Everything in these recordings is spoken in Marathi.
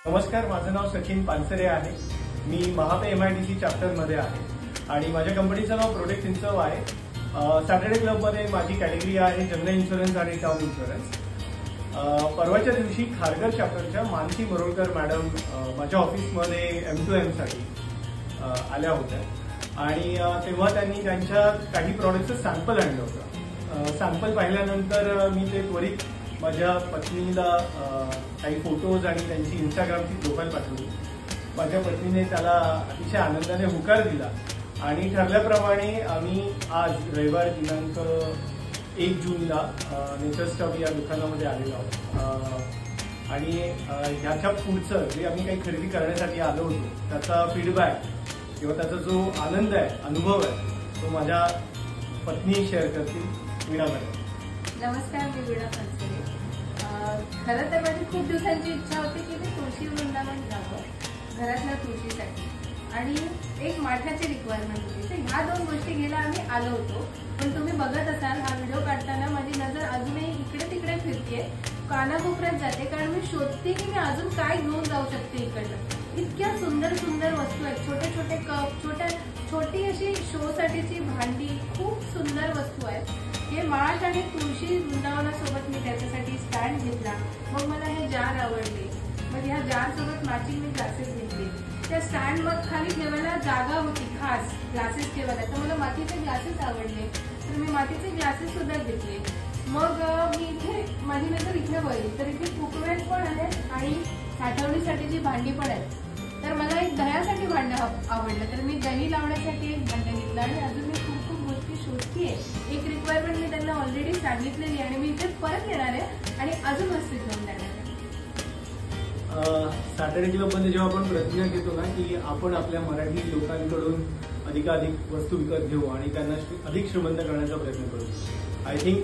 नमस्कार, माझं नाव सचिन पानसरे आहे। मी महापे MIDC चॅप्टरमध्ये आहे आणि माझ्या कंपनीचं नाव प्रोटेक्ट इन्सर्व आहे। सॅटर्डे क्लबमध्ये माझी कॅटेगरी आहे जनरल इन्शुरन्स आणि टर्म इन्शुरन्स। परवाच्या दिवशी खारघर चॅप्टरच्या मानसी मरोळकर मॅडम माझ्या ऑफिसमध्ये M2M साठी आल्या होत्या आणि तेव्हा त्यांनी त्यांच्या काही प्रॉडक्टचं सॅम्पल आणलं होतं। सॅम्पल पाहिल्यानंतर मी ते त्वरित माझ्या पत्नीला काही फोटोज आणि त्यांची इंस्टाग्रामची प्रोफाईल पाठवली। माझ्या पत्नीने त्याला अतिशय आनंदाने होकार दिला आणि ठरल्याप्रमाणे आम्ही आज रविवार दिनांक 1 जूनला नेचर स्टफ या दुकानामध्ये आलेलो आहोत आणि ह्याच्या पुढचं जे आम्ही काही खरेदी करण्यासाठी आलो होतो त्याचा फीडबॅक किंवा त्याचा जो आनंद आहे, अनुभव आहे, तो माझ्या पत्नी शेअर करतील। वीणा मॅडम। नमस्कार, मी वीणा पानसरे। खरं तर माझी खूप दिवसांची इच्छा होती की मी तुळशी वृंदावन जावं घरातल्या तुळशीसाठी आणि एक माठाची रिक्वायरमेंट होती। तर ह्या दोन गोष्टी घ्यायला आम्ही आलो होतो। पण तुम्ही बघत असाल हा व्हिडिओ काढताना माझी नजर अजूनही इकडे तिकडे फिरते, कानाकोपऱ्यात जाते, कारण मी शोधते की मी अजून काय घेऊन जाऊ शकते इकडनं। इतक्या सुंदर सुंदर वस्तू आहेत, छोटे छोटे कप, छोटी अशी शो साठीची भांडी, खूप सुंदर वस्तू आहेत। हे माठ आणि तुळशी वृंदावनासोबत मी त्याच्यासाठी स्टँड घेतला। मग मला हे जार आवडले, मग ह्या जार सोबत मॅचिंग मी ग्लासेस घेतले। त्या स्टँड मग खाली ठेवायला जागा होती खास ग्लासेस ठेवायला, तर मला मातीचे ग्लासेस आवडले, तर मी मातीचे ग्लासेस सुद्धा घेतले। मग मी इथे माझी नजर इथे वळली तर इथे कुकवेर पण आहेत आणि साठवणीसाठीची भांडी पण आहेत। तर मला एक दह्यासाठी भांडं आवडलं, तर मी दही लावण्यासाठी एक भांडं घेतलं आणि अजून मी खूप खूप गोष्टी शोधतीये। एक रिक्वायरमेंट मी त्यांना ऑलरेडी सांगितलेली आणि मी इथे परत येणार आहे आणि अजून वस्तू घेऊन जाणार आहे। सॅटर्डे क्लबमध्ये जेव्हा आपण प्रतिज्ञा घेतो ना की आपण आपल्या मराठी लोकांकडून अधिकाधिक वस्तू विकत घेऊ आणि त्यांना अधिक श्रीमंत करण्याचा प्रयत्न करू, आय थिंक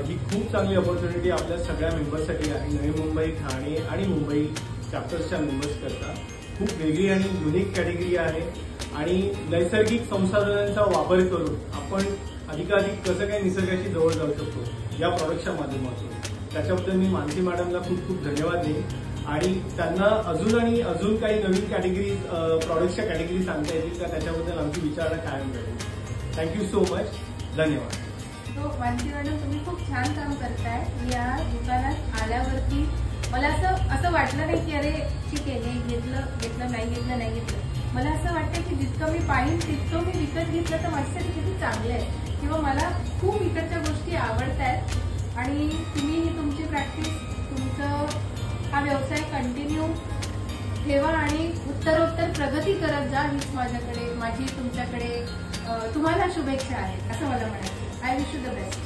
ही खूप चांगली ऑपॉर्च्युनिटी आपल्या सगळ्या मेंबर्ससाठी आहे। नवी मुंबई, ठाणे आणि मुंबई चॅप्टर्सच्या मेंबर्स करता खूप वेगळी आणि युनिक कॅटेगरी आहे आणि नैसर्गिक संसाधनांचा वापर करून आपण अधिकाधिक कसं काही निसर्गाशी जवळ जाऊ शकतो या प्रॉडक्टच्या माध्यमातून। त्याच्याबद्दल मी मानसी मॅडमला खूप खूप धन्यवाद देईन आणि त्यांना अजून आणि अजून काही नवीन कॅटेगरी प्रॉडक्टच्या कॅटेगरी सांगता येतील का त्याच्याबद्दल आमची विचारणा कायम राहील। थँक्यू सो मच, धन्यवाद। तो मानसी मॅडम, तुम्ही खूप छान काम करताय। या दुकानात आल्यावरती मला असं वाटलं नाही की अरे ठीक आहे हे घेतलं नाही घेतलं। मला असं वाटतं की जितकं मी पाहिजे तितकं मी विकत घेतलं तर माझ्यासाठी किती चांगलं आहे किंवा मला खूप इकडच्या गोष्टी आवडतात आणि तुम्ही ही तुमची प्रॅक्टिस, तुमचं हा व्यवसाय कंटिन्यू ठेवा आणि उत्तरोत्तर प्रगती करत जा, हीच माझी तुमच्याकडे तुम्हाला शुभेच्छा आहेत असं मला म्हणायचं। I wish you the best.